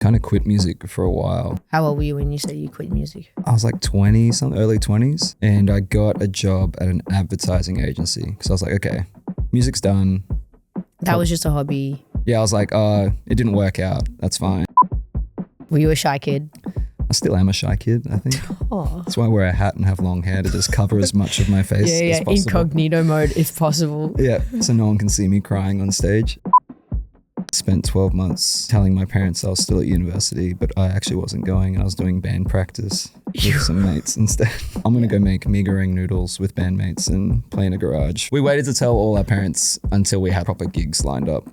Kind of quit music for a while. How old were you when you said you quit music? I was like 20, early 20s, and I got a job at an advertising agency because I was like, okay, music's done. That was just a hobby. Yeah, I was like, it didn't work out. That's fine. Were you a shy kid? I still am a shy kid, I think. Oh. That's why I wear a hat and have long hair to just cover as much of my face as possible. Incognito mode if possible. Yeah, so no one can see me crying on stage. Spent 12 months telling my parents I was still at university, but I actually wasn't going. I was doing band practice with some mates instead. I'm going to go make mee goreng noodles with bandmates and play in a garage. We waited to tell all our parents until we had proper gigs lined up.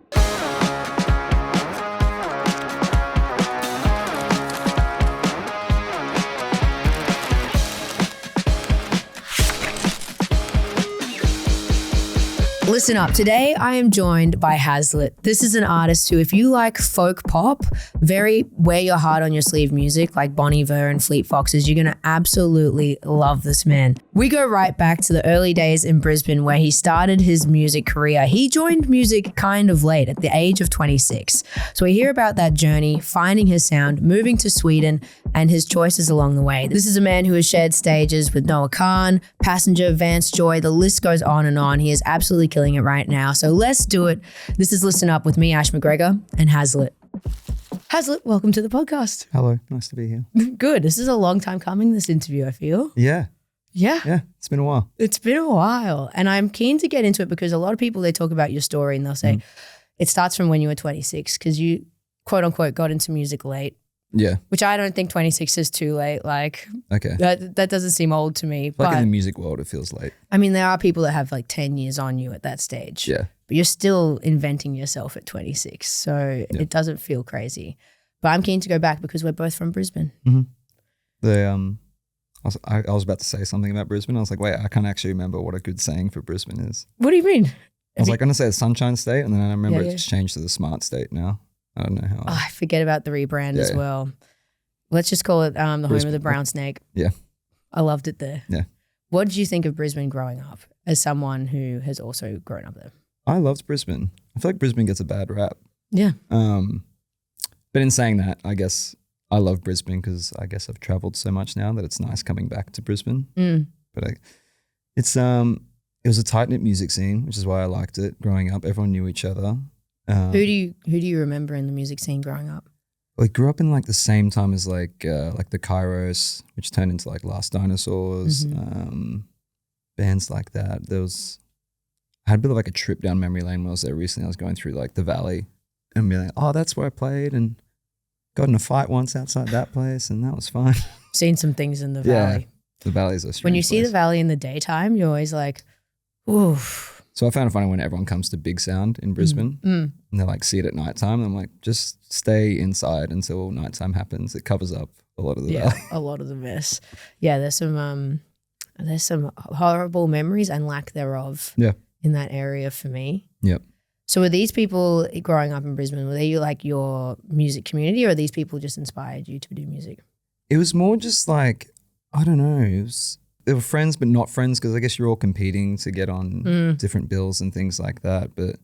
Listen up. Today I am joined by Hazlett. This is an artist who, if you like folk pop, very wear your heart on your sleeve music like Bon Iver and Fleet Foxes, you're going to absolutely love this man. We go right back to the early days in Brisbane where he started his music career. He joined music kind of late at the age of 26. So we hear about that journey, finding his sound, moving to Sweden, and his choices along the way. This is a man who has shared stages with Noah Kahan, Passenger, Vance Joy, the list goes on and on. He is absolutely killing it right now. So let's do it. This is Listen Up with me, Ash McGregor, and Hazlett. Hazlett, welcome to the podcast. Hello, nice to be here. Good. This is a long time coming, this interview, I feel. Yeah, it's been a while. It's been a while. And I'm keen to get into it because a lot of people, they talk about your story and they'll say, it starts from when you were 26 because you, quote unquote, got into music late. Yeah. Which I don't think 26 is too late. Like, okay, that doesn't seem old to me. Like in the music world, it feels late. I mean, there are people that have like 10 years on you at that stage. Yeah. But you're still inventing yourself at 26. So it doesn't feel crazy. But I'm keen to go back because we're both from Brisbane. Mm-hmm. I was about to say something about Brisbane. I was like, wait, I can't actually remember what a good saying for Brisbane is. What do you mean? I was like going to say the Sunshine State, and then I remember it's changed to the Smart State now. I don't know how. I forget about the rebrand as well. Let's just call it the home of the brown snake. Yeah. I loved it there. Yeah. What did you think of Brisbane growing up as someone who has also grown up there? I loved Brisbane. I feel like Brisbane gets a bad rap. Yeah. But in saying that, I guess I love Brisbane because I guess I've traveled so much now that it's nice coming back to Brisbane. But it was a tight-knit music scene, which is why I liked it growing up. Everyone knew each other. Who do you remember in the music scene growing up? I grew up in like the same time as like the Kairos, which turned into like Last Dinosaurs, bands like that. I had a bit of like a trip down memory lane when I was there recently. I was going through like the Valley and being like, oh, that's where I played and got in a fight once outside that place and that was fun. Seen some things in the Valley. The Valley's a strange When you see place. the Valley in the daytime, you're always like, oof. So I found it funny when everyone comes to Big Sound in Brisbane and they like see it at nighttime. I'm like, just stay inside until nighttime happens. It covers up a lot of the Valley. A lot of the mess. Yeah, there's some horrible memories and lack thereof in that area for me. Yep. So were these people growing up in Brisbane, were they like your music community or these people just inspired you to do music? It was more just like, I don't know, they were friends but not friends because I guess you're all competing to get on different bills and things like that. But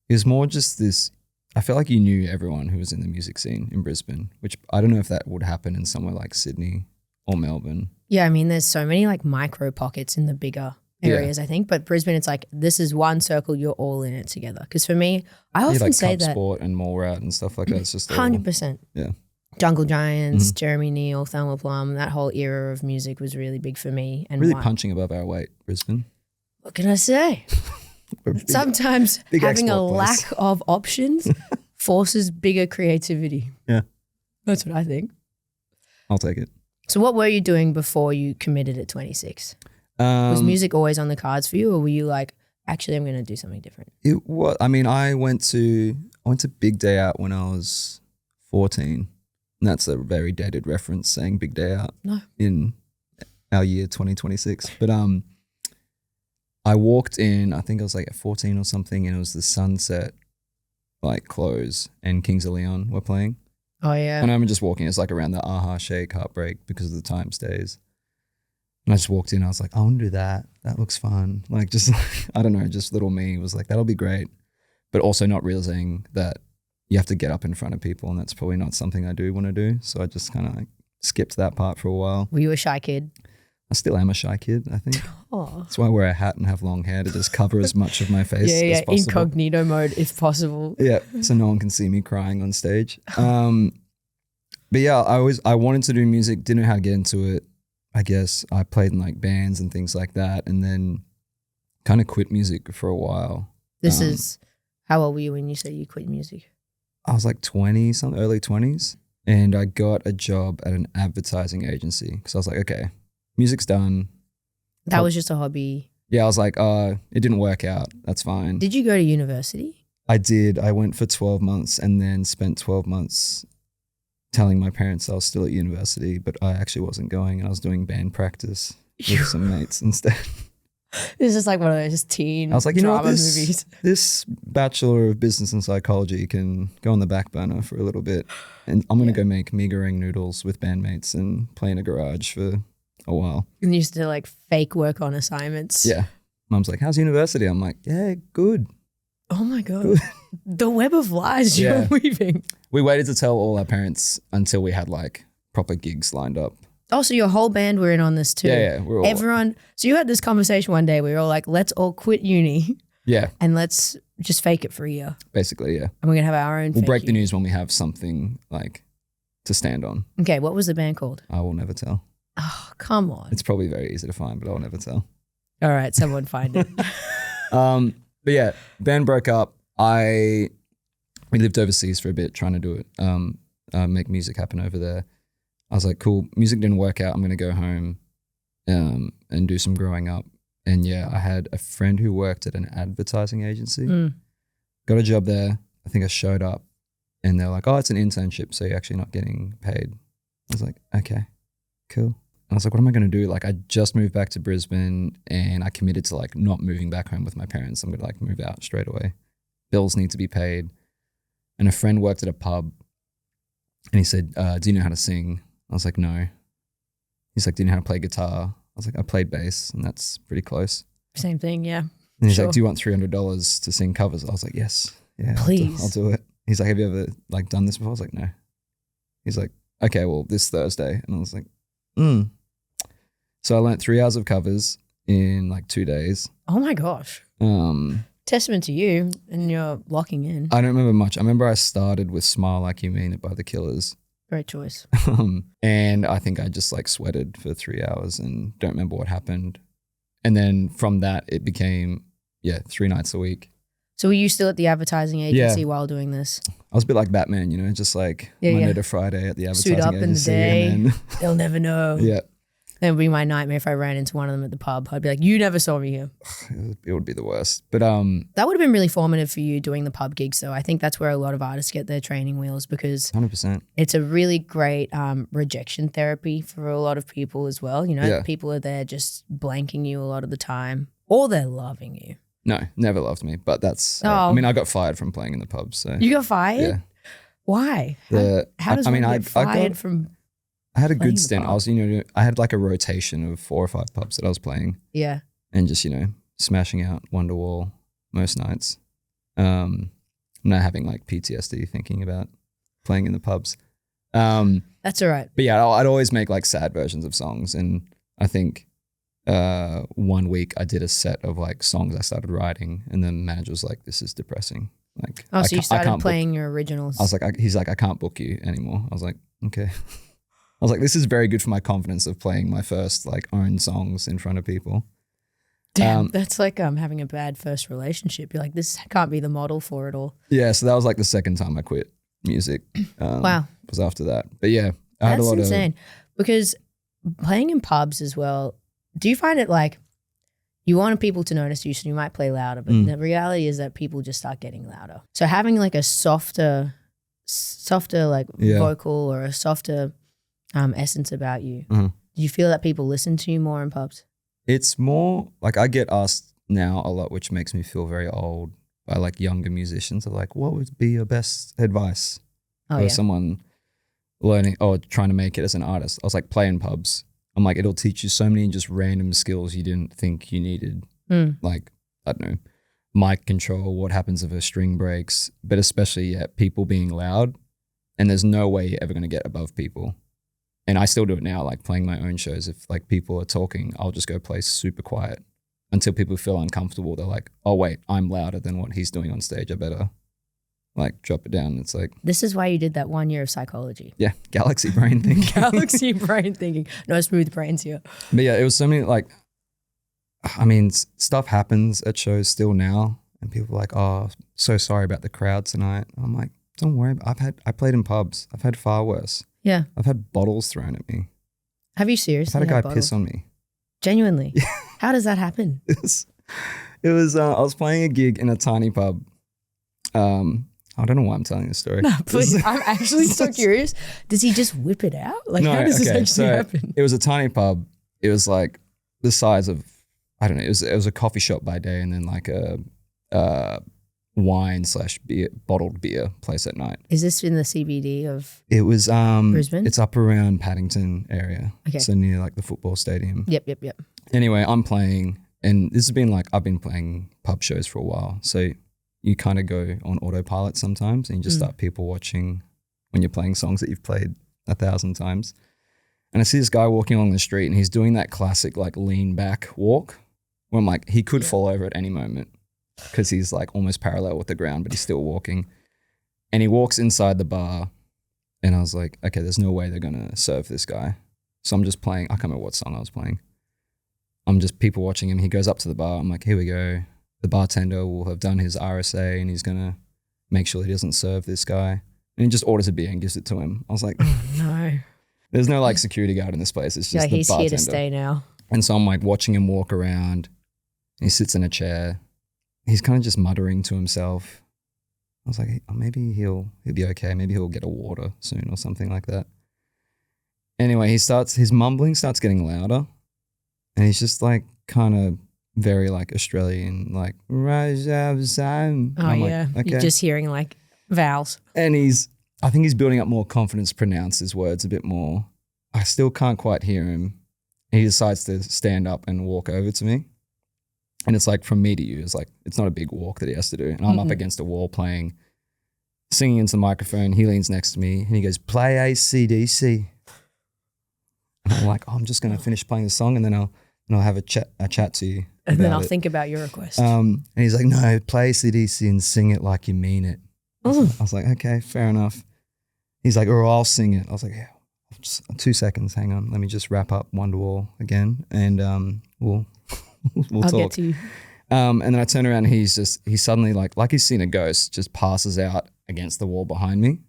it was more just this, I felt like you knew everyone who was in the music scene in Brisbane, which I don't know if that would happen in somewhere like Sydney or Melbourne. Yeah, I mean, there's so many like micro pockets in the bigger areas, I think. But Brisbane, it's like, this is one circle, you're all in it together. Because for me, I often like say Cub that. Sport and Mall Rat and stuff like that. It's just 100%. Yeah. Jungle Giants, Jeremy Neal, Thelma Plum, that whole era of music was really big for me. And really punching above our weight, Brisbane. What can I say? Sometimes having a lack of options forces bigger creativity. Yeah. That's what I think. I'll take it. So what were you doing before you committed at 26? Was music always on the cards for you or were you like, actually, I'm going to do something different? I went to Big Day Out when I was 14. And that's a very dated reference saying Big Day Out in our year 2026. But I walked in, I think I was like at 14 or something, and it was the Sunset like close and Kings of Leon were playing. Oh yeah. And I remember just walking, it's like around the Aha Shake Heartbreak because of the time stays. And I just walked in, I was like, I want to do that. That looks fun. Like just, I don't know, just little me was like, that'll be great. But also not realizing that you have to get up in front of people, and that's probably not something I do want to do. So I just kind of like skipped that part for a while. Were you a shy kid? I still am a shy kid, I think. Oh. That's why I wear a hat and have long hair to just cover as much of my face as possible. Incognito mode if possible. Yeah, so no one can see me crying on stage. But yeah, I wanted to do music, didn't know how to get into it. I guess I played in like bands and things like that, and then kind of quit music for a while. This is, how old were you when you said you quit music? I was like 20, something, early 20s, and I got a job at an advertising agency because I was like, okay, music's done. That was just a hobby. Yeah, I was like, it didn't work out. That's fine. Did you go to university? I did. I went for 12 months and then spent 12 months telling my parents I was still at university, but I actually wasn't going, and I was doing band practice with some mates instead. This is like one of those teen I was like, drama movies. This Bachelor of Business and Psychology can go on the back burner for a little bit, and I'm going to go make mee goreng noodles with bandmates and play in a garage for a while. And you used to like fake work on assignments. Yeah. Mum's like, how's university? I'm like, yeah, good. Oh my God. The web of lies you're weaving. We waited to tell all our parents until we had like proper gigs lined up. Oh, so your whole band were in on this too? Yeah, we're all. Everyone. So you had this conversation one day. We were all like, let's all quit uni. Yeah. And let's just fake it for a year. Basically, yeah. And we're going to have our own We'll break the news when we have something like to stand on. Okay, what was the band called? I will never tell. Oh, come on. It's probably very easy to find, but I'll never tell. All right, someone find it. But yeah, band broke up. We lived overseas for a bit trying to do it, make music happen over there. I was like, cool, music didn't work out. I'm going to go home and do some growing up. And yeah, I had a friend who worked at an advertising agency. Got a job there. I think I showed up and they're like, oh, it's an internship, so you're actually not getting paid. I was like, okay, cool. And I was like, what am I going to do? Like, I just moved back to Brisbane and I committed to like not moving back home with my parents. I'm going to like move out straight away. Bills need to be paid. And a friend worked at a pub and he said, do you know how to sing? I was like, no. He's like, do you know how to play guitar? I was like, I played bass and that's pretty close. Same thing, yeah. And he's like, do you want $300 to sing covers? I was like, yes. Yeah, please. I'll do it. He's like, have you ever like done this before? I was like, no. He's like, okay, well, this Thursday. And I was like, So I learned 3 hours of covers in like 2 days. Oh my gosh. Testament to you and you're locking in. I don't remember much. I remember I started with Smile Like You Mean It by The Killers. Great choice. And I think I just like sweated for 3 hours and don't remember what happened. And then from that, it became, 3 nights a week. So were you still at the advertising agency while doing this? I was a bit like Batman, you know, just like Monday to Friday at the advertising agency. Suit up agency. in the day. They'll never know. Yeah. That would be my nightmare if I ran into one of them at the pub. I'd be like, you never saw me here. It would be the worst. But that would have been really formative for you doing the pub gigs though. I think that's where a lot of artists get their training wheels because 100%. It's a really great rejection therapy for a lot of people as well. You know, people are there just blanking you a lot of the time or they're loving you. No, never loved me. But that's, I mean, I got fired from playing in the pub. So you got fired? Yeah. Why? How does one get fired from... I had a good stint. I was, I had like a rotation of 4 or 5 pubs that I was playing. Yeah. And just, smashing out Wonderwall most nights. Not having like PTSD thinking about playing in the pubs. That's all right. But yeah, I'd always make like sad versions of songs. And I think 1 week I did a set of like songs I started writing and the manager was like, this is depressing. Like, so you started playing your originals. I was like, he's like, I can't book you anymore. I was like, okay. I was like, this is very good for my confidence of playing my first like own songs in front of people. Damn, that's like having a bad first relationship. You're like, this can't be the model for it all. Yeah, so that was like the second time I quit music. Wow. Was after that. But yeah, I had a lot That's insane. Because playing in pubs as well, do you find it like you wanted people to notice you so you might play louder, but the reality is that people just start getting louder. So having like a softer like vocal or a softer essence about you. Do you feel that people listen to you more in pubs? It's more like I get asked now a lot, which makes me feel very old by like younger musicians. Are like, what would be your best advice for someone learning or trying to make it as an artist? I was like, play in pubs. I'm like, it'll teach you so many just random skills you didn't think you needed. Like, I don't know, mic control, what happens if a string breaks, but especially people being loud. And there's no way you're ever going to get above people. And I still do it now, like playing my own shows. If like people are talking, I'll just go play super quiet until people feel uncomfortable. They're like, oh wait, I'm louder than what he's doing on stage. I better like drop it down. It's like, this is why you did that 1 year of psychology. Yeah, galaxy brain thinking. Galaxy brain thinking. No smooth brains here. But yeah, it was so many like, I mean, stuff happens at shows still now, and people are like, oh, so sorry about the crowd tonight. I'm like, don't worry. I played in pubs. I've had far worse. Yeah. I've had bottles thrown at me. Have you seriously I've had a guy piss on me. Genuinely? Yeah. How does that happen? It was I was playing a gig in a tiny pub. I don't know why I'm telling this story. No, please. I'm actually so curious. Does he just whip it out? Like, no, how does this actually happen? It was a tiny pub. It was like the size of, I don't know, it was a coffee shop by day, and then like a wine/beer, bottled beer place at night. Is this in the CBD of It was Brisbane? It's up around Paddington area. Okay. So near like the football stadium. Yep. Anyway, I'm playing, and this has been like, I've been playing pub shows for a while. So you kind of go on autopilot sometimes, and you just start people watching when you're playing songs that you've played 1,000 times. And I see this guy walking along the street, and he's doing that classic like lean back walk where I'm like, he could fall over at any moment because he's like almost parallel with the ground, but he's still walking. And he walks inside the bar, and I was like, okay, there's no way they're going to serve this guy. So I'm just playing. I can't remember what song I was playing. I'm just people watching him. He goes up to the bar. I'm like, here we go. The bartender will have done his RSA, and he's going to make sure he doesn't serve this guy. And he just orders a beer and gives it to him. I was like, oh, no. There's no like security guard in this place. It's just the he's bartender. Here to stay now. And so I'm like watching him walk around. He sits in a chair. He's kind of just muttering to himself. I was like, oh, maybe he'll be okay. Maybe he'll get a water soon or something like that. Anyway, his mumbling starts getting louder, and he's just like kind of very like Australian, like, rise up, son. Oh, yeah. Like, okay. You're just hearing like vowels. And I think he's building up more confidence to pronounce his words a bit more. I still can't quite hear him. He decides to stand up and walk over to me. And it's like from me to you, it's not a big walk that he has to do. And I'm up against a wall playing, singing into the microphone. He leans next to me and he goes, play AC/DC. And I'm like, oh, I'm just going to finish playing the song, and then I'll have a chat to you. And then I'll think about your request. And he's like, no, play AC/DC and sing it like you mean it. I was like, okay, fair enough. He's like, or I'll sing it. I was like, yeah, just 2 seconds, hang on. Let me just wrap up Wonderwall again, and we'll I'll talk. Get to you. And then I turn around and he's suddenly like he's seen a ghost, just passes out against the wall behind me.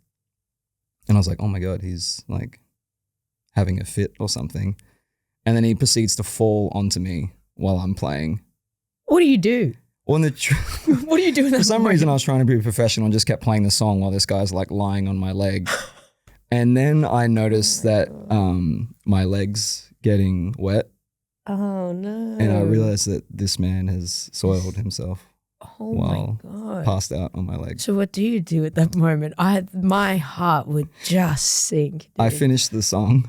And I was like, oh my God, he's like having a fit or something. And then he proceeds to fall onto me while I'm playing. What do you do? Well, what do you do in that For some reason, I was trying to be professional and just kept playing the song while this guy's like lying on my leg. And then I noticed that my leg's getting wet. Oh, no. And I realized that this man has soiled himself while passed out on my leg. So what do you do at that moment? My heart would just sink. Dude. I finished the song.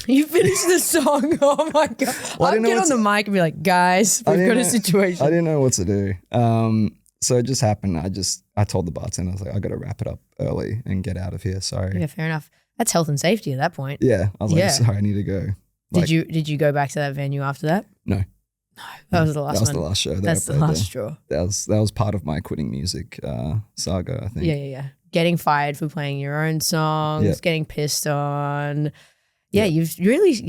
You finished the song? Oh, my God. Well, I'd get on the mic and be like, guys, we've got a situation. I didn't know what to do. So it just happened. I told the bartender, I was like, I got to wrap it up early and get out of here. Sorry. Yeah, fair enough. That's health and safety at that point. Yeah. I was like, sorry, I need to go. Like, did you go back to that venue after that? No. No, that was the last one. That was the last show. That's the last straw. That was part of my quitting music saga, I think. Yeah. Getting fired for playing your own songs, getting pissed on. Yeah, you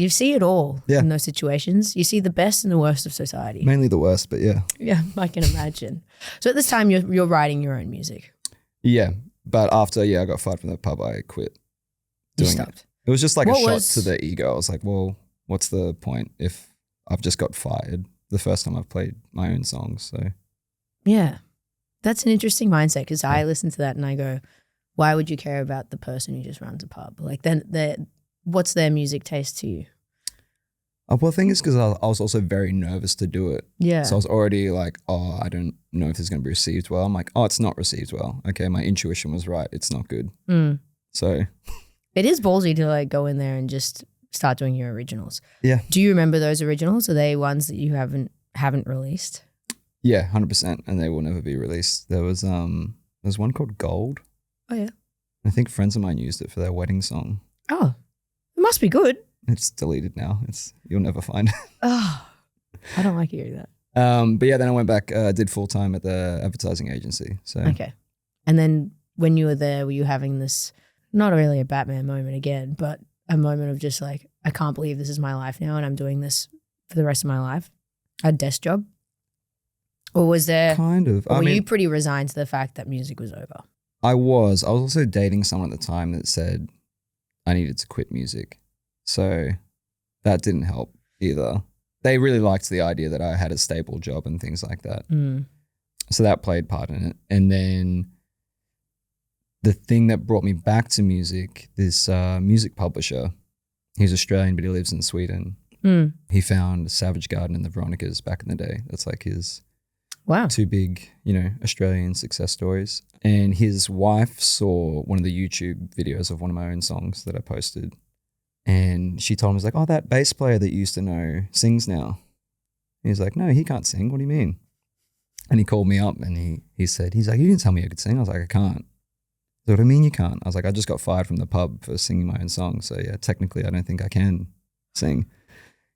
see it all in those situations. You see the best and the worst of society. Mainly the worst, but yeah. Yeah, I can imagine. So at this time, you're writing your own music. Yeah, but after I got fired from the pub, I quit doing it. It was just like a shot to the ego. I was like, well, what's the point if I've just got fired the first time I've played my own songs? So yeah, that's an interesting mindset, because I listen to that and I go, why would you care about the person who just runs a pub? Like, then what's their music taste to you? Well, the thing is, because I was also very nervous to do it. Yeah. So I was already like, oh, I don't know if this is going to be received well. I'm like, oh, it's not received well. Okay, my intuition was right. It's not good. So it is ballsy to like go in there and just start doing your originals. Yeah. Do you remember those originals? Are they ones that you haven't released? Yeah, 100%. And they will never be released. There's one called Gold. Oh, yeah. I think friends of mine used it for their wedding song. Oh, it must be good. It's deleted now. You'll never find it. Oh, I don't like hearing that. But yeah, then I went back, did full-time at the advertising agency. So okay. And then when you were there, were you having this, not really a Batman moment again, but a moment of just like, I can't believe this is my life now and I'm doing this for the rest of my life? A desk job? Or was there... Kind of. Or were you pretty resigned to the fact that music was over? I was also dating someone at the time that said I needed to quit music. So that didn't help either. They really liked the idea that I had a stable job and things like that. So that played part in it. And then the thing that brought me back to music, this music publisher, he's Australian, but he lives in Sweden. He found Savage Garden and the Veronicas back in the day. That's like his two big, Australian success stories. And his wife saw one of the YouTube videos of one of my own songs that I posted. And she told him, like, oh, that bass player that you used to know sings now. And he's like, no, he can't sing. What do you mean? And he called me up and he's like, you didn't tell me I could sing. I was like, I can't. So what do you mean you can't? I was like, I just got fired from the pub for singing my own song. So yeah, technically I don't think I can sing.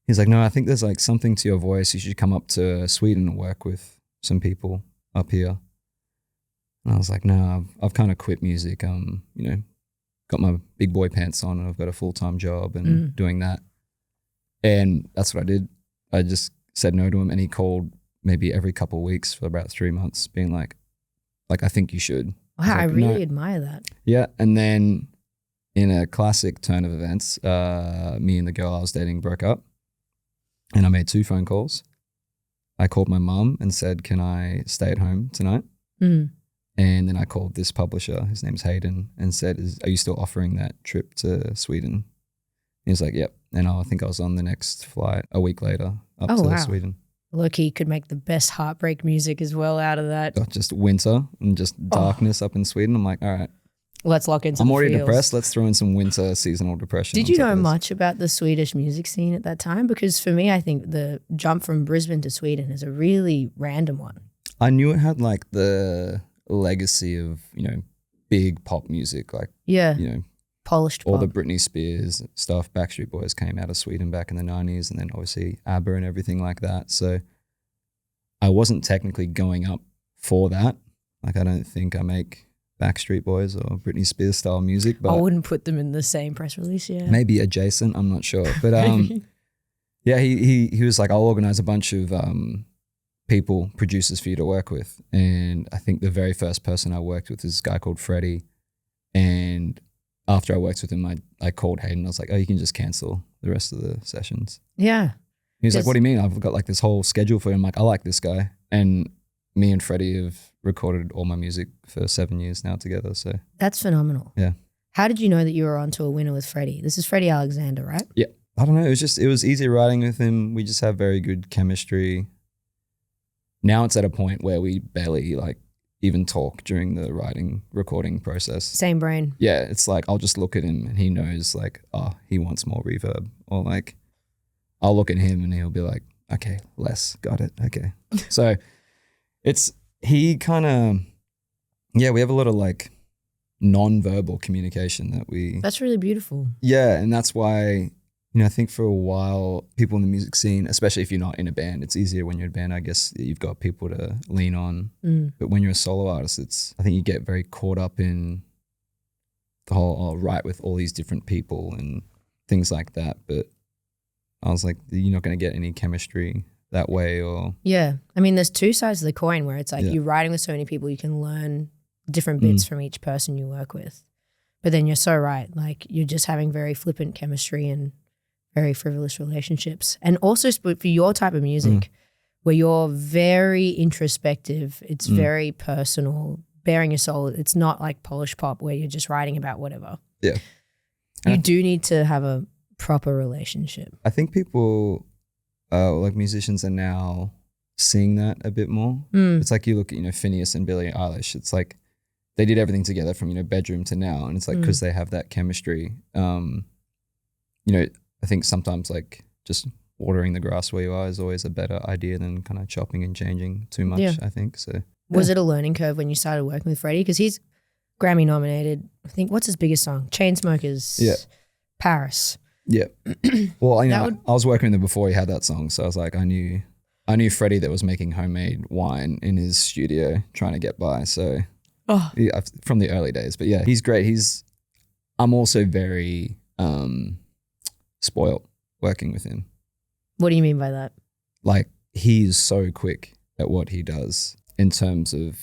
He's like, no, I think there's like something to your voice. You should come up to Sweden and work with some people up here. And I was like, no, I've kind of quit music. Got my big boy pants on and I've got a full-time job and doing that. And that's what I did. I just said no to him and he called maybe every couple of weeks for about 3 months being like, I think you should. Wow, I really admire that. Yeah. And then in a classic turn of events, me and the girl I was dating broke up and I made 2 phone calls. I called my mum and said, can I stay at home tonight? And then I called this publisher, his name's Hayden, and said, are you still offering that trip to Sweden? He was like, yep. And I think I was on the next flight a week later up to Sweden. Look, he could make the best heartbreak music as well out of that. Got just winter and just darkness up in Sweden. I'm like, all right. Let's lock in some I'm already feels. depressed. Let's throw in some winter seasonal depression. Did you know much about the Swedish music scene at that time? Because for me, I think the jump from Brisbane to Sweden is a really random one. I knew it had like the legacy of, big pop music, like, polished all pop. the Britney Spears stuff. Backstreet Boys came out of Sweden back in the 90s and then obviously ABBA and everything like that. So I wasn't technically going up for that. Like, I don't think I make Backstreet Boys or Britney Spears style music, but I wouldn't put them in the same press release. Yeah, maybe adjacent. I'm not sure, but yeah, he was like, I'll organize a bunch of people, producers for you to work with. And I think the very first person I worked with is this guy called Freddy. And after I worked with him, I called Hayden. I was like, oh, you can just cancel the rest of the sessions. Yeah. He was like, what do you mean? I've got like this whole schedule for you. I'm like, I like this guy. And me and Freddie have recorded all my music for 7 years now together. So that's phenomenal. Yeah. How did you know that you were onto a winner with Freddie? This is Freddy Alexander, right? Yeah. I don't know. It was easy writing with him. We just have very good chemistry. Now it's at a point where we barely even talk during the writing recording process. Same brain. Yeah. It's like, I'll just look at him and he knows he wants more reverb, or I'll look at him and he'll be like, okay, less, got it. Okay. So we have a lot of non-verbal communication that's really beautiful. Yeah. And that's why, I think for a while, people in the music scene, especially if you're not in a band, it's easier when you're in a band, I guess you've got people to lean on. But when you're a solo artist, I think you get very caught up in the whole, write with all these different people and things like that. But I was like, you're not going to get any chemistry that way. Or yeah. I mean, there's 2 sides of the coin where it's you're writing with so many people, you can learn different bits from each person you work with. But then you're so right. You're just having very flippant chemistry and very frivolous relationships. And also for your type of music where you're very introspective, it's very personal, bearing your soul. It's not like Polish pop where you're just writing about whatever. Yeah. You do need to have a proper relationship. I think people, musicians are now seeing that a bit more. It's like you look at, Phineas and Billie Eilish. It's like they did everything together from, bedroom to now. And it's because they have that chemistry. I think sometimes just watering the grass where you are is always a better idea than kind of chopping and changing too much, Yeah. I think. So Was it a learning curve when you started working with Freddie? Because he's Grammy nominated. I think, what's his biggest song? Chainsmokers. Yeah. Paris. Yeah. Well, you know, would- I was working with him before he had that song. So I was like, I knew Freddie that was making homemade wine in his studio trying to get by. So yeah, from the early days. But yeah, he's great. I'm also very spoiled working with him. What do you mean by that? Like, he's so quick at what he does in terms of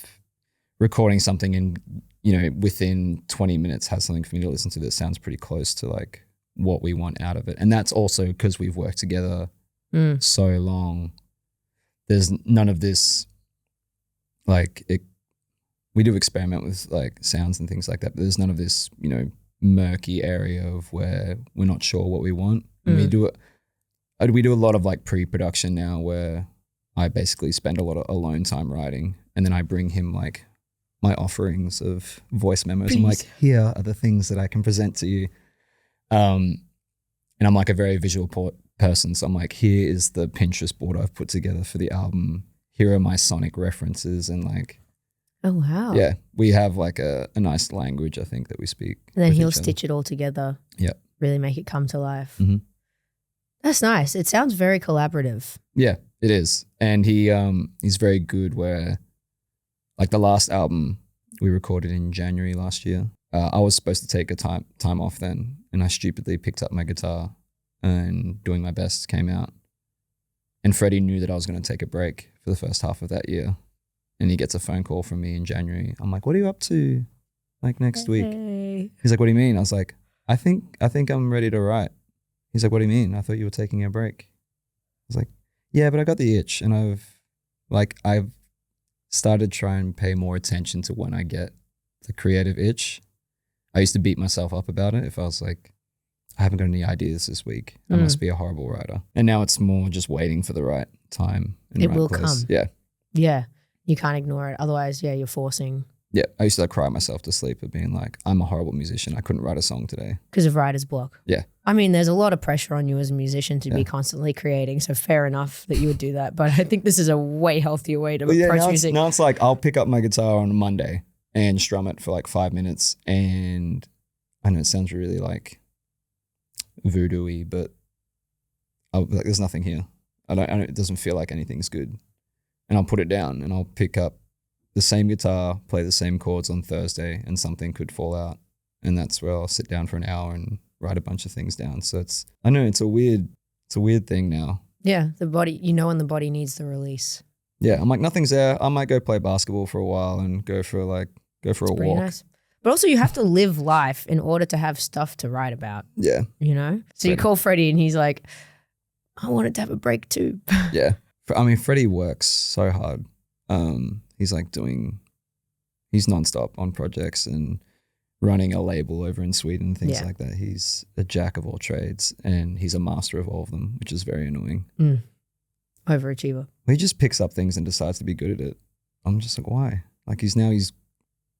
recording something and, you know, within 20 minutes has something for me to listen to that sounds pretty close to like what we want out of it. And that's also because we've worked together so long. There's none of this, like, we do experiment with like sounds and things like that, but there's none of this, you know, murky area of where we're not sure what we want. And we do a lot of like pre-production now where I basically spend a lot of alone time writing, and then I bring him like my offerings of voice memos. I'm like, here are the things that I can present to you. And I'm like a very visual person. So I'm like, here is the Pinterest board I've put together for the album. Here are my sonic references, and like, oh, wow. yeah, we have like a nice language, I think, that we speak. And then with he'll each other. stitch it all together. Yeah. Really make it come to life. Mhm. That's nice. It sounds very collaborative. Yeah, it is. And he's very good where, like, the last album we recorded in January last year, I was supposed to take a time off then, and I stupidly picked up my guitar and Doing My Best came out. And Freddie knew that I was going to take a break for the first half of that year. And he gets a phone call from me in January. I'm like, what are you up to like next week? He's like, what do you mean? I was like, I think I'm ready to write. He's like, what do you mean? I thought you were taking a break. I was like, yeah, but I got the itch, and I've started trying to pay more attention to when I get the creative itch. I used to beat myself up about it if I was like, I haven't got any ideas this week. I must be a horrible writer. And now it's more just waiting for the right time and It right will place. come. Yeah. Yeah. You can't ignore it. Otherwise, yeah, you're forcing. Yeah. I used to like cry myself to sleep at being like, I'm a horrible musician. I couldn't write a song today. Because of writer's block. Yeah. I mean, there's a lot of pressure on you as a musician to be constantly creating. So fair enough that you would do that. But I think this is a way healthier way to approach music. Now it's like, I'll pick up my guitar on a Monday and strum it for like 5 minutes. And I know it sounds really like voodoo-y, but like, there's nothing here. It doesn't feel like anything's good. And I'll put it down and I'll pick up the same guitar, play the same chords on Thursday, and something could fall out. And that's where I'll sit down for an hour and write a bunch of things down. So it's a weird thing now. Yeah, the body, when the body needs the release. Yeah, I'm like, nothing's there. I might go play basketball for a while and go for a walk. Nice. But also you have to live life in order to have stuff to write about. Yeah. So you call Freddie and he's like, I wanted to have a break too. Yeah. I mean, Freddie works so hard. He's nonstop on projects and running a label over in Sweden and things like that. He's a jack of all trades and he's a master of all of them, which is very annoying. Overachiever. He just picks up things and decides to be good at it. I'm just like, why? Like he's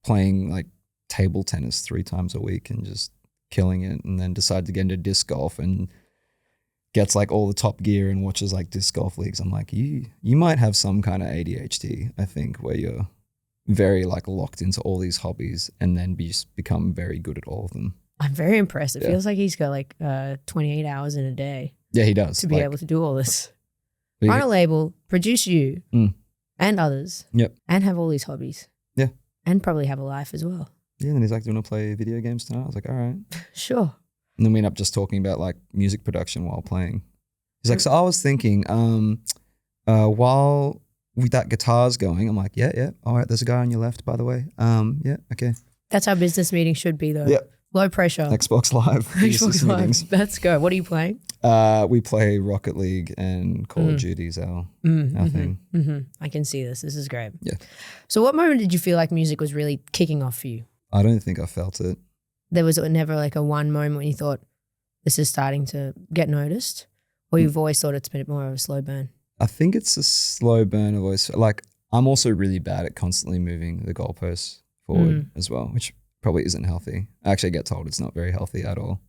playing like table tennis 3 times a week and just killing it, and then decided to get into disc golf and gets like all the top gear and watches like disc golf leagues. I'm like, you might have some kind of ADHD, I think, where you're very like locked into all these hobbies and then become very good at all of them. I'm very impressed. It feels like he's got like 28 hours in a day. Yeah, he does. To be able to do all this. Run a label, produce you and others. Yep. And have all these hobbies. Yeah. And probably have a life as well. Yeah, and he's like, do you want to play video games tonight? I was like, all right. Sure. And then we end up just talking about like music production while playing. He's like, so I was thinking, while that guitar's going, I'm like, yeah. All right, there's a guy on your left, by the way. Yeah, okay. That's how business meetings should be though. Yep. Low pressure. Xbox Live. Xbox Live. Let's go. What are you playing? We play Rocket League and Call of Duty's our thing. I can see this. This is great. Yeah. So what moment did you feel like music was really kicking off for you? I don't think I felt it. There was never like a one moment when you thought this is starting to get noticed, or you've always thought it's been more of a slow burn? I think it's a slow burn of always. Like I'm also really bad at constantly moving the goalposts forward as well, which probably isn't healthy. I actually get told it's not very healthy at all.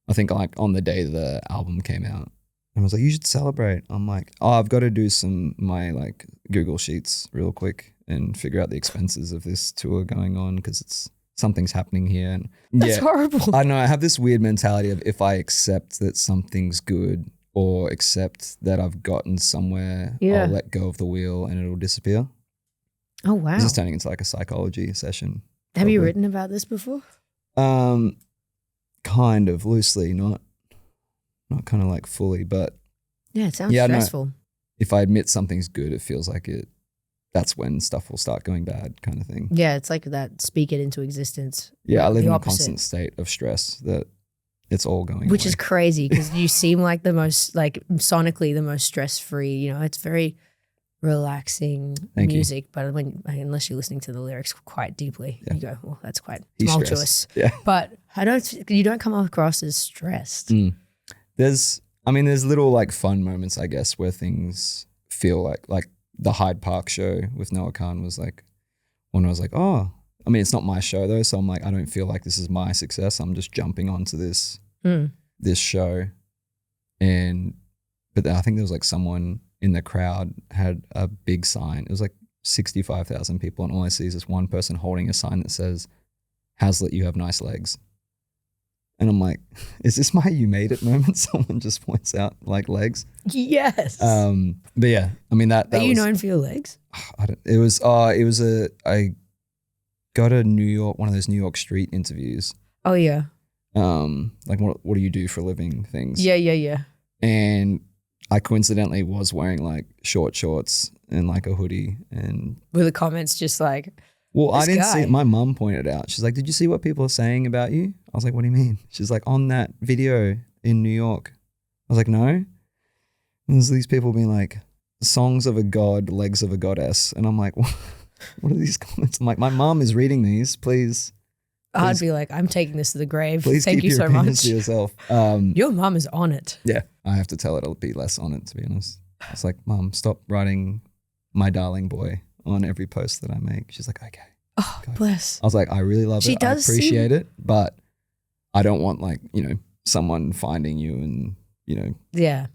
I think like on the day the album came out, And I was like, you should celebrate. I'm like, oh, I've got to do my like Google Sheets real quick and figure out the expenses of this tour going on because something's happening here. And That's horrible. I know I have this weird mentality of if I accept that something's good or accept that I've gotten somewhere, I'll let go of the wheel and it'll disappear. Oh, wow. This is turning into like a psychology session. Have you written about this before? Kind of loosely, not kind of like fully, but yeah, it sounds stressful. No, if I admit something's good, it feels like that's when stuff will start going bad kind of thing. Yeah, it's like that speak it into existence. Yeah, I live in a constant state of stress that it's all going Which away. is crazy because you seem like the most, like sonically the most stress-free, you know, it's very relaxing music, but unless you're listening to the lyrics quite deeply, you go, well, that's quite tumultuous. Yeah. But you don't come across as stressed. There's little like fun moments, I guess, where things feel like the Hyde Park show with Noah Khan was like when I was like, oh, I mean, it's not my show though. So I'm like, I don't feel like this is my success. I'm just jumping onto this show. But I think there was like someone in the crowd had a big sign. It was like 65,000 people. And all I see is this one person holding a sign that says, Hazlett, you have nice legs. And I'm like, is this my you made it moment? Someone just points out like legs. Yes. But yeah, I mean that Are you was, known for your legs? I got a one of those New York street interviews. Oh yeah. Like what do you do for a living things? Yeah. And I coincidentally was wearing like short shorts and like a hoodie and were the comments just like, well, I didn't see it. My mum pointed it out. She's like, did you see what people are saying about you? I was like, what do you mean? She's like, on that video in New York. I was like, no. And there's these people being like, songs of a god, legs of a goddess. And I'm like, what are these comments? I'm like, my mum is reading these, please. I'd be like, I'm taking this to the grave. Please Thank keep you your so much. opinions to yourself. Your mum is on it. Yeah, I have to tell her to be less on it, to be honest. It's like, Mum, stop writing my darling boy on every post that I make. She's like, okay. Oh, God. Bless. I was like, I really love it. I appreciate it, but I don't want like, someone finding you and, yeah,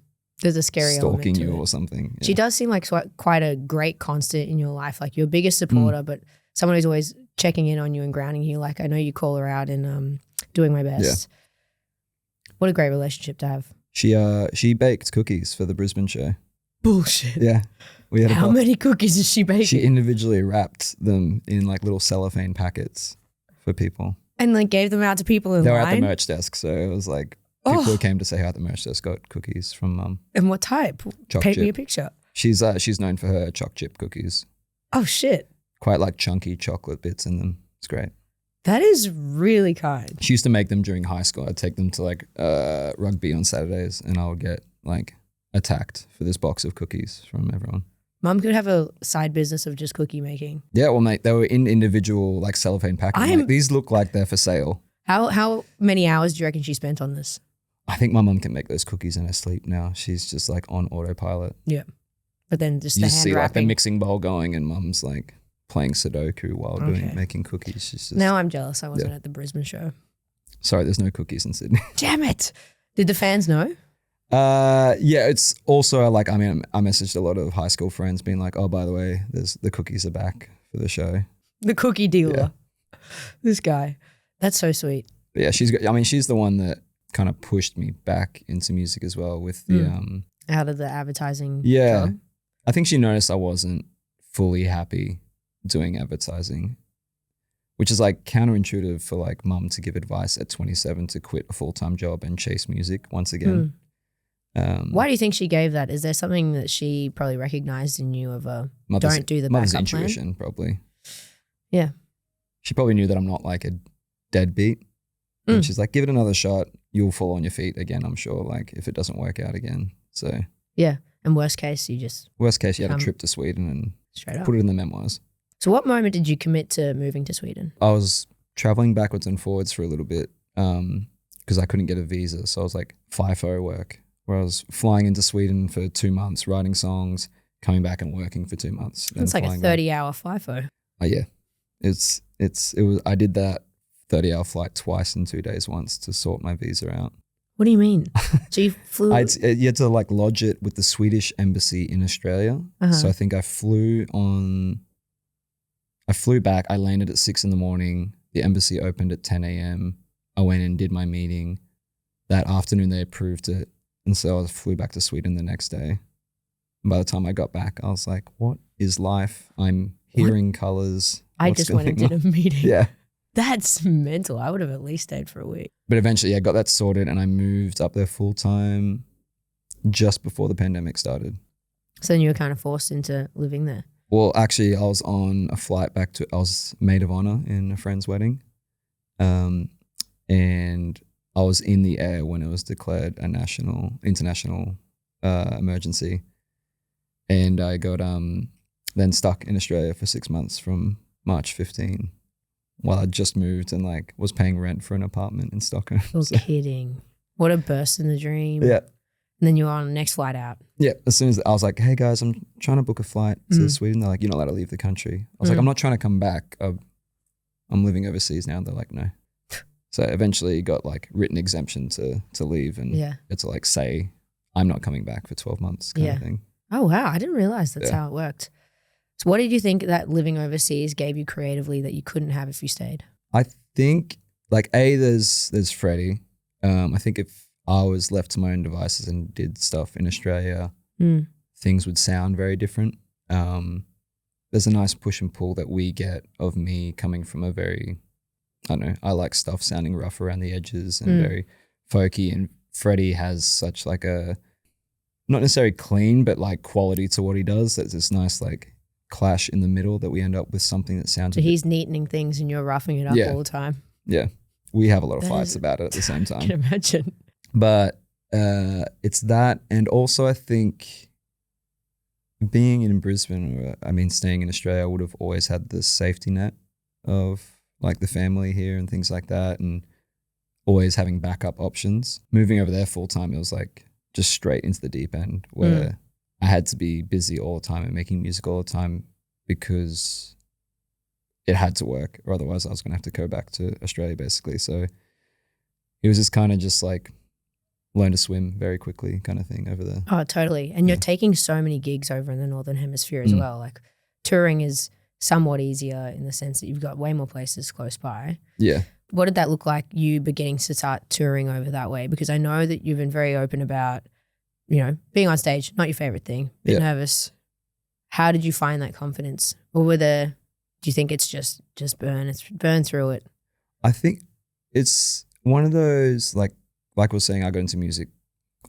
there's a scary stalking element to you it. or something. Yeah. She does seem like quite a great constant in your life, like your biggest supporter, but someone who's always checking in on you and grounding you. Like I know you call her out and doing my best. Yeah. What a great relationship to have. She baked cookies for the Brisbane show. Bullshit. Yeah. We had How many cookies is she baking? She individually wrapped them in like little cellophane packets for people. And like gave them out to people in line? They were at the merch desk. So it was like people who came to say hi at the merch desk got cookies from Mum. And what type? Paint me a picture. She's known for her choc chip cookies. Oh shit. Quite like chunky chocolate bits in them. It's great. That is really kind. She used to make them during high school. I'd take them to like rugby on Saturdays and I would get like attacked for this box of cookies from everyone. Mum could have a side business of just cookie making. Yeah, well, mate, they were in individual like cellophane packaging. Like, these look like they're for sale. How many hours do you reckon she spent on this? I think my mum can make those cookies in her sleep now. She's just like on autopilot. Yeah, but then just you the just hand see wrapping. like the mixing bowl going, and Mum's like playing Sudoku while making cookies. She's just, now I'm jealous. I wasn't at the Brisbane show. Sorry, there's no cookies in Sydney. Damn it! Did the fans know? Yeah, it's also like, I messaged a lot of high school friends being like, oh, by the way, the cookies are back for the show. The cookie dealer. Yeah. This guy. That's so sweet. But yeah, she's the one that kind of pushed me back into music as well with the out of the advertising. Yeah. job. I think she noticed I wasn't fully happy doing advertising, which is like counterintuitive for like Mum to give advice at 27 to quit a full-time job and chase music once again. Why do you think she gave that? Is there something that she probably recognized in you of don't do the mother's backup intuition, plan? probably. Yeah. She probably knew that I'm not like a deadbeat. And she's like, give it another shot. You'll fall on your feet again, I'm sure, like if it doesn't work out again. So yeah. And worst case, you had a trip to Sweden and put it in the memoirs. So what moment did you commit to moving to Sweden? I was traveling backwards and forwards for a little bit because I couldn't get a visa. So I was like FIFO work, where I was flying into Sweden for 2 months, writing songs, coming back and working for 2 months. It's like a 30-hour FIFO. Oh yeah, I did that 30-hour flight twice in 2 days once to sort my visa out. What do you mean? So you flew? You had to like lodge it with the Swedish embassy in Australia. So I think I flew back. I landed at 6 a.m. The embassy opened at 10 a.m. I went and did my meeting. That afternoon they approved it. And so I flew back to Sweden the next day. And by the time I got back, I was like, what is life? I'm hearing colors. I just went and did a meeting. Yeah. That's mental. I would have at least stayed for a week. But eventually, I got that sorted and I moved up there full time just before the pandemic started. So then you were kind of forced into living there? Well, actually, I was on a flight back I was maid of honor in a friend's wedding. And I was in the air when it was declared a international emergency. And I got then stuck in Australia for 6 months from March 15. While I just moved and like was paying rent for an apartment in Stockholm. You're kidding. What a burst in the dream. Yeah. And then you were on the next flight out. Yeah. As soon as I was like, hey guys, I'm trying to book a flight to Sweden. They're like, you're not allowed to leave the country. I was like, I'm not trying to come back. I'm living overseas now. They're like, no. So eventually got like written exemption to leave and it's like say I'm not coming back for 12 months kind of thing. Oh, wow. I didn't realize that's how it worked. So what did you think that living overseas gave you creatively that you couldn't have if you stayed? I think like there's Freddy. I think if I was left to my own devices and did stuff in Australia, things would sound very different. There's a nice push and pull that we get of me coming from a very, I don't know, I like stuff sounding rough around the edges and very folky, and Freddy has such like a, not necessarily clean, but like quality to what he does. That's this nice like clash in the middle that we end up with something that sounds. So he's neatening things and you're roughing it up all the time. Yeah. We have a lot of fights about it at the same time. I can imagine. But it's that. And also I think being in Brisbane, staying in Australia, I would have always had the safety net of like the family here and things like that, and always having backup options. Moving over there full time, it was like just straight into the deep end where I had to be busy all the time and making music all the time because it had to work, or otherwise I was going to have to go back to Australia basically. So it was just kind of just like learn to swim very quickly kind of thing over there. Oh, totally. And you're taking so many gigs over in the Northern Hemisphere as well. Like touring is somewhat easier in the sense that you've got way more places close by. Yeah. What did that look like, you beginning to start touring over that way? Because I know that you've been very open about, you know, being on stage, not your favorite thing, bit nervous. How did you find that confidence? Or do you think it's just burn through it? I think it's one of those, like I was saying, I got into music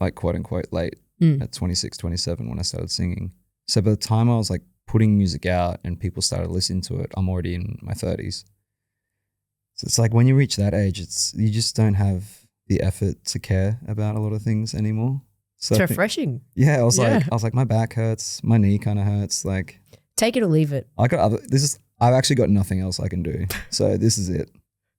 like quote unquote late at 26, 27 when I started singing. So by the time I was like putting music out and people started listening to it, I'm already in my 30s. So it's like when you reach that age, you just don't have the effort to care about a lot of things anymore. So it's refreshing. I was like, my back hurts, my knee kind of hurts. Like, take it or leave it. I've actually got nothing else I can do. So this is it.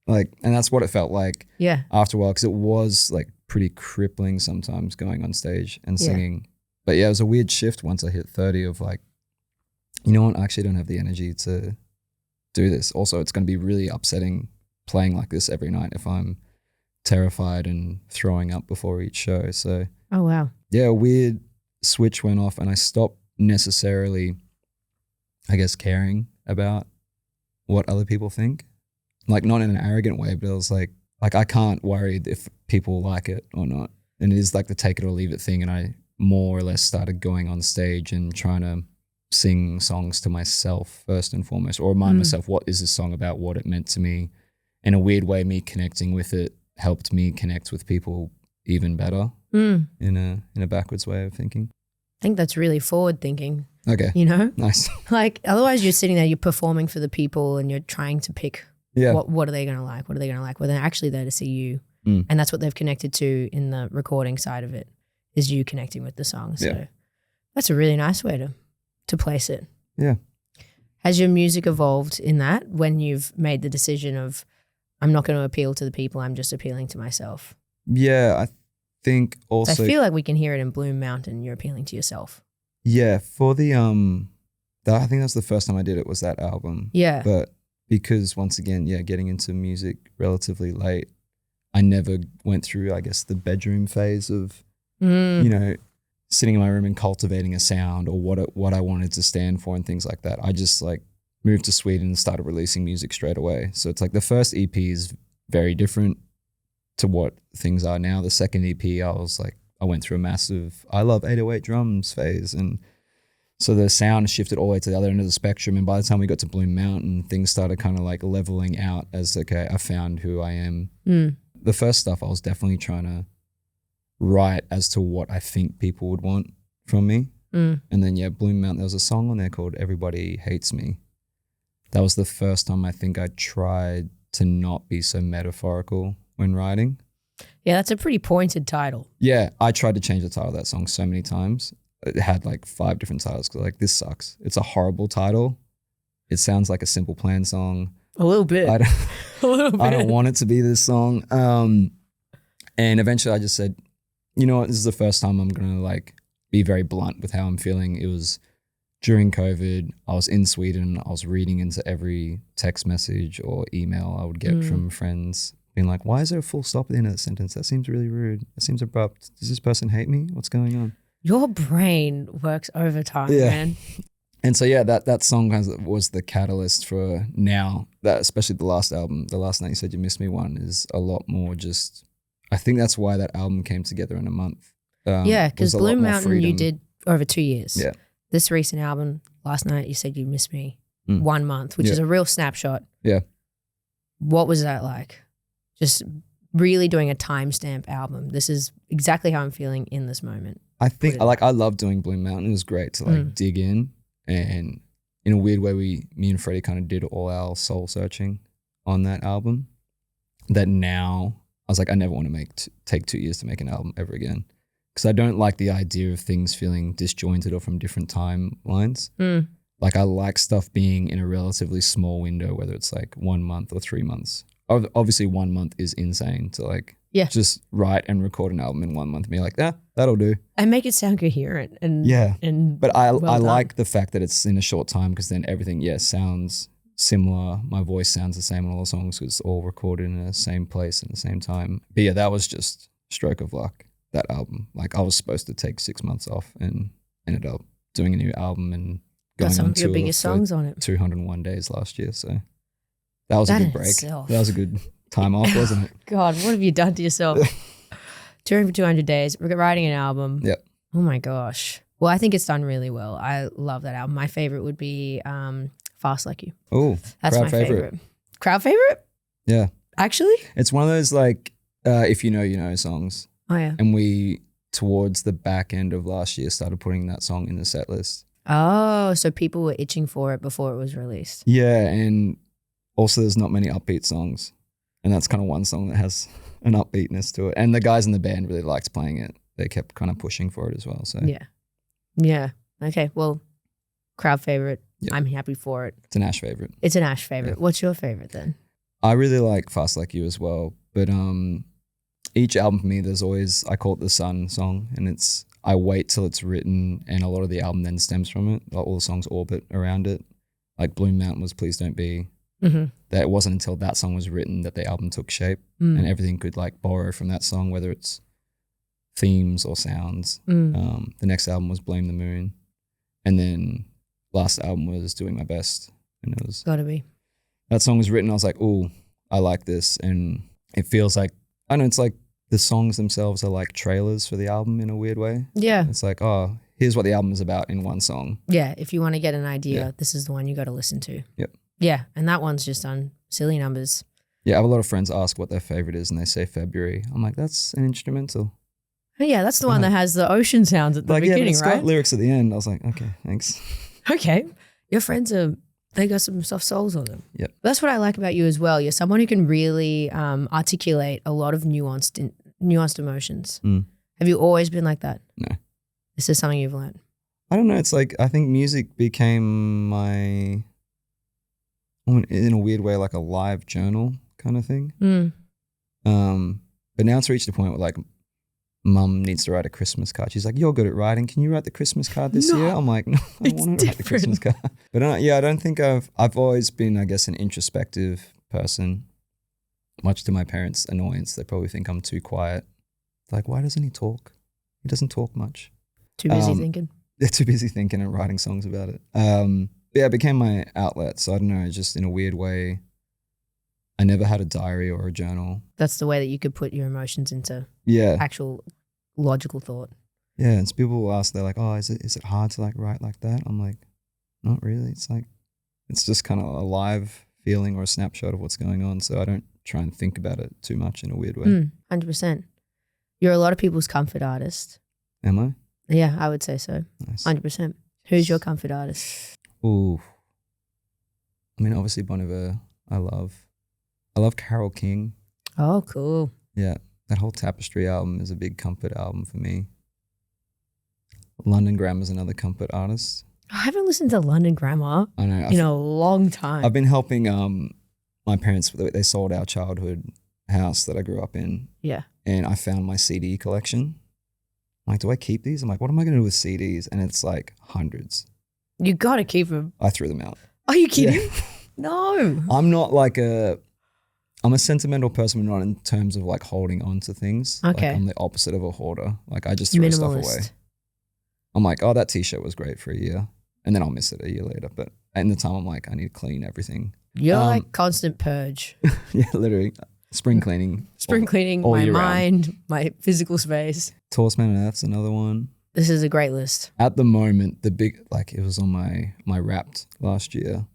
Like, and that's what it felt like. Yeah. After a while, because it was like pretty crippling sometimes going on stage and singing. But yeah, it was a weird shift once I hit 30 of like, you know what? I actually don't have the energy to do this. Also, it's going to be really upsetting playing like this every night if I'm terrified and throwing up before each show. So, oh wow. Yeah, a weird switch went off and I stopped necessarily, I guess, caring about what other people think. Like not in an arrogant way, but it was like I can't worry if people like it or not. And it is like the take it or leave it thing. And I more or less started going on stage and trying to sing songs to myself first and foremost, or remind myself what is this song about, what it meant to me. In a weird way, me connecting with it helped me connect with people even better in a backwards way of thinking. I think that's really forward thinking. Okay. You know? Nice. Like otherwise you're sitting there, you're performing for the people and you're trying to pick what are they going to like? What are they going to like? Well, they're actually there to see you. And that's what they've connected to in the recording side of it, is you connecting with the song. So that's a really nice way to place it. Yeah. Has your music evolved in that when you've made the decision of, I'm not going to appeal to the people, I'm just appealing to myself? Yeah, I think also. So I feel like we can hear it in Bloom Mountain, you're appealing to yourself. Yeah, for the I think that's the first time I did it, was that album. Yeah. But because once again, getting into music relatively late, I never went through, I guess, the bedroom phase of, you know, sitting in my room and cultivating a sound or what I wanted to stand for and things like that. I just like moved to Sweden and started releasing music straight away. So it's like the first EP is very different to what things are now. The second EP, I went through a massive, I love 808 drums phase. And so the sound shifted all the way to the other end of the spectrum. And by the time we got to Bloom Mountain, things started kind of like leveling out as, okay, I found who I am. The first stuff I was definitely trying to write as to what I think people would want from me. And then, Bloom Mountain, there was a song on there called Everybody Hates Me. That was the first time I think I tried to not be so metaphorical when writing. Yeah, that's a pretty pointed title. Yeah, I tried to change the title of that song so many times. It had like 5 different titles because like, this sucks. It's a horrible title. It sounds like a Simple Plan song. A little bit. I don't want it to be this song. And eventually I just said, you know what, this is the first time I'm going to like be very blunt with how I'm feeling. It was during COVID. I was in Sweden. I was reading into every text message or email I would get from friends being like, why is there a full stop at the end of the sentence? That seems really rude. That seems abrupt. Does this person hate me? What's going on? Your brain works overtime, man. And so, that song was the catalyst for now, that especially the last album, The Last Night You Said You Missed Me one, is a lot more just, I think that's why that album came together in a month. Because Bloom Mountain you did over 2 years. Yeah. This recent album, Last Night You Said You Missed Me, 1 month, which is a real snapshot. Yeah. What was that like? Just really doing a timestamp album. This is exactly how I'm feeling in this moment. I think I love doing Bloom Mountain. It was great to like dig in, and in a weird way, me and Freddy kind of did all our soul searching on that album. That now I was like, I never want to take 2 years to make an album ever again, because I don't like the idea of things feeling disjointed or from different timelines. Like I like stuff being in a relatively small window, whether it's like 1 month or 3 months. Obviously 1 month is insane to like just write and record an album in 1 month and be like, that'll do. And make it sound coherent. But I like the fact that it's in a short time, because then everything, sounds similar. My voice sounds the same on all the songs because it's all recorded in the same place at the same time. But that was just stroke of luck, that album. Like I was supposed to take 6 months off and ended up doing a new album and going some on of your tour biggest songs on it. 201 days last year. So that was a good break. That was a good time off, wasn't it? God, what have you done to yourself? Touring for 200 days, writing an album. Yep. Oh my gosh. Well, I think it's done really well. I love that album. My favorite would be Fast Like You. Oh, that's my favorite. Crowd favorite? Yeah. Actually? It's one of those like, if you know songs. Oh yeah. And we, towards the back end of last year, started putting that song in the set list. Oh, so people were itching for it before it was released. Yeah, and also there's not many upbeat songs. And that's kind of one song that has an upbeatness to it. And the guys in the band really liked playing it. They kept kind of pushing for it as well. So yeah. Okay, well, crowd favorite. Yeah. I'm happy for it. It's an Ash favorite. It's an Ash favorite. Yeah. What's your favorite then? I really like Fast Like You as well. But each album for me, there's always, I call it the Sun song. And I wait till it's written, and a lot of the album then stems from it. All the songs orbit around it. Like Bloom Mountain was Please Don't Be. That it wasn't until that song was written that the album took shape, and everything could like borrow from that song, whether it's themes or sounds. The next album was Blame the Moon, and then last album was Doing My Best, and it was gotta be. That song was written. I was like, oh, I like this, and it feels like, I don't know, it's like the songs themselves are like trailers for the album in a weird way. Yeah, it's like, oh, here's what the album is about in one song. Yeah, if you want to get an idea, this is the one you got to listen to. Yep. Yeah, and that one's just on silly numbers. Yeah, I have a lot of friends ask what their favorite is, and they say February. I'm like, that's an instrumental. Oh, yeah, that's the one that has the ocean sounds at the beginning, it's right? got lyrics at the end. I was like, okay, thanks. Okay, your friends they got some soft souls on them. Yep. That's what I like about you as well. You're someone who can really articulate a lot of nuanced emotions. Have you always been like that? No. This is something you've learned? I don't know. It's like, I think music became my, in a weird way, like a live journal kind of thing. But now it's reached a point where like mum needs to write a Christmas card. She's like, you're good at writing. Can you write the Christmas card this year? I'm like, no, I don't want to write the Christmas card. But I don't think I've always been, I guess, an introspective person. much to my parents' annoyance. They probably think I'm too quiet. Like, why doesn't he talk? He doesn't talk much. Too busy thinking. They're too busy thinking and writing songs about it. Yeah, it became my outlet. So I don't know, just in a weird way, I never had a diary or a journal. That's the way that you could put your emotions into actual logical thought. Yeah, and so people will ask, they're like, oh, is it hard to like write like that? I'm like, not really. It's like, it's just kind of a live feeling or a snapshot of what's going on. So I don't try and think about it too much in a weird way. 100%. You're a lot of people's comfort artist. Am I? Yeah, I would say so. Nice. 100%. Who's your comfort artist? Ooh. I mean, obviously Bon Iver, I love Carole King. Oh, cool. Yeah, that whole Tapestry album is a big comfort album for me. London Grammar's another comfort artist. I haven't listened to London Grammar in a long time. I've been helping my parents. They sold our childhood house that I grew up in. Yeah. And I found my CD collection. I'm like, do I keep these? I'm like, what am I going to do with CDs? And it's like hundreds. You got to keep them. I threw them out. Are you kidding? Yeah. No. I'm not like I'm a sentimental person, but not in terms of like holding on to things. Okay. Like I'm the opposite of a hoarder. Like I just throw stuff away. I'm like, oh, that t-shirt was great for a year. And then I'll miss it a year later. But at the time I'm like, I need to clean everything. You're like constant purge. Yeah, literally. Spring cleaning. Spring cleaning, all my mind, round. My physical space. Tallest Man on Earth's another one. This is a great list. At the moment, the big, like it was on my Wrapped last year.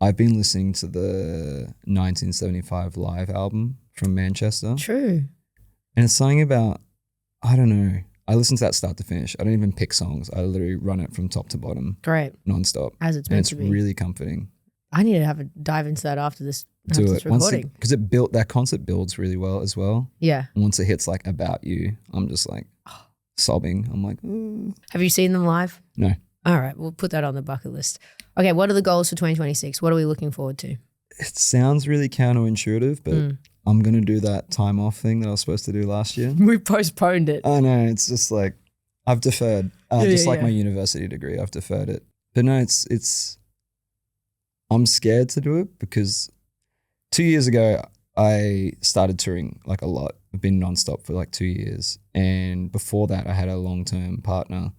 I've been listening to the 1975 live album from Manchester. True. And it's something about, I don't know. I listen to that start to finish. I don't even pick songs. I literally run it from top to bottom. Great. Nonstop. As it's meant to be. And it's really comforting. I need to have a dive into that after this. Do it. Because that concert builds really well as well. Yeah. Once it hits like About You, I'm just like sobbing. I'm like, ooh. Have you seen them live? No. All right. We'll put that on the bucket list. Okay. What are the goals for 2026? What are we looking forward to? It sounds really counterintuitive, but I'm going to do that time off thing that I was supposed to do last year. We postponed it. I know. It's just like, I've deferred. My university degree, I've deferred it. But no, it's I'm scared to do it because 2 years ago, I started touring like a lot. I've been nonstop for like 2 years. And before that, I had a long-term partner.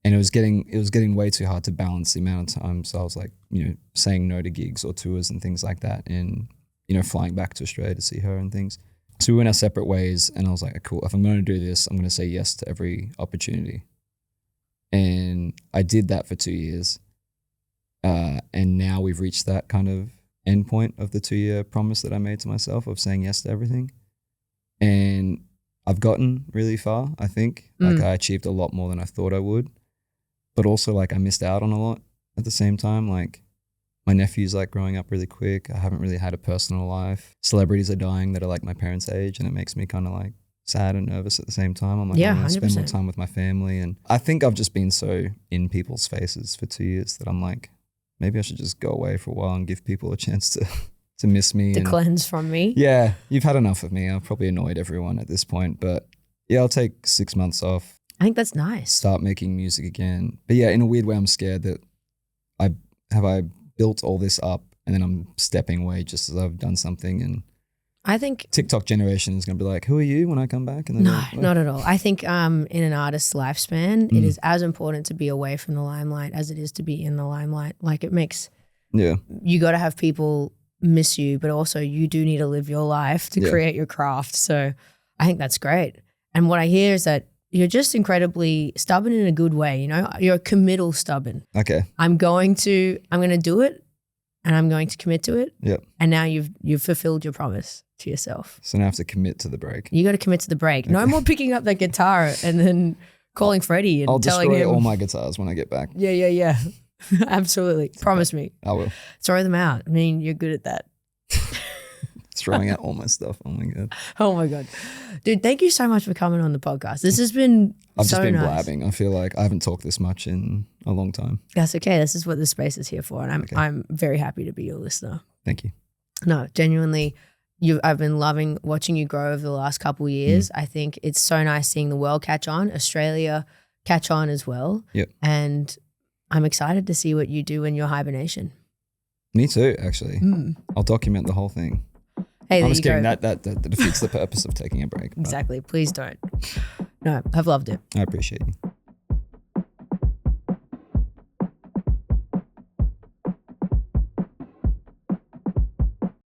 And it was getting way too hard to balance the amount of time. So I was like, saying no to gigs or tours and things like that. And, flying back to Australia to see her and things. So we went our separate ways and I was like, cool, if I'm going to do this, I'm going to say yes to every opportunity. And I did that for 2 years. And now we've reached that kind of end point of the 2-year promise that I made to myself of saying yes to everything. And I've gotten really far, I think. Like I achieved a lot more than I thought I would. But also like I missed out on a lot at the same time. Like my nephew's like growing up really quick. I haven't really had a personal life. Celebrities are dying that are like my parents' age, and it makes me kind of like sad and nervous at the same time. I'm like, I want to spend more time with my family. And I think I've just been so in people's faces for 2 years that I'm like, maybe I should just go away for a while and give people a chance to miss me. To cleanse from me. Yeah, you've had enough of me. I've probably annoyed everyone at this point. But yeah, I'll take 6 months off. I think that's nice. Start making music again. But yeah, in a weird way, I'm scared that I built all this up and then I'm stepping away just as I've done something. And I think TikTok generation is going to be like, who are you when I come back? And no, not at all. I think in an artist's lifespan, it is as important to be away from the limelight as it is to be in the limelight. Like it makes, you got to have people miss you, but also you do need to live your life to create your craft. So I think that's great. And what I hear is that you're just incredibly stubborn in a good way. You're committal stubborn. Okay. I'm going to do it and I'm going to commit to it. Yep. And now you've fulfilled your promise to yourself. So now I have to commit to the break. You got to commit to the break. Okay. No more picking up that guitar and then calling Freddy and telling him. I'll destroy all my guitars when I get back. Yeah. Absolutely. Promise me. I will. Throw them out. I mean, you're good at that. Throwing out all my stuff. Oh my God. Oh my God. Dude, thank you so much for coming on the podcast. This has been I've just been nice. Blabbing. I feel like I haven't talked this much in a long time. That's okay. This is what this space is here for. And I'm very happy to be your listener. Thank you. No, genuinely, I've been loving watching you grow over the last couple of years. I think it's so nice seeing the world catch on, Australia catch on as well. Yep. And I'm excited to see what you do in your hibernation. Me too, actually. I'll document the whole thing. Hey, I'm just kidding. That defeats the purpose of taking a break. Exactly. Please don't. No, I've loved it. I appreciate you.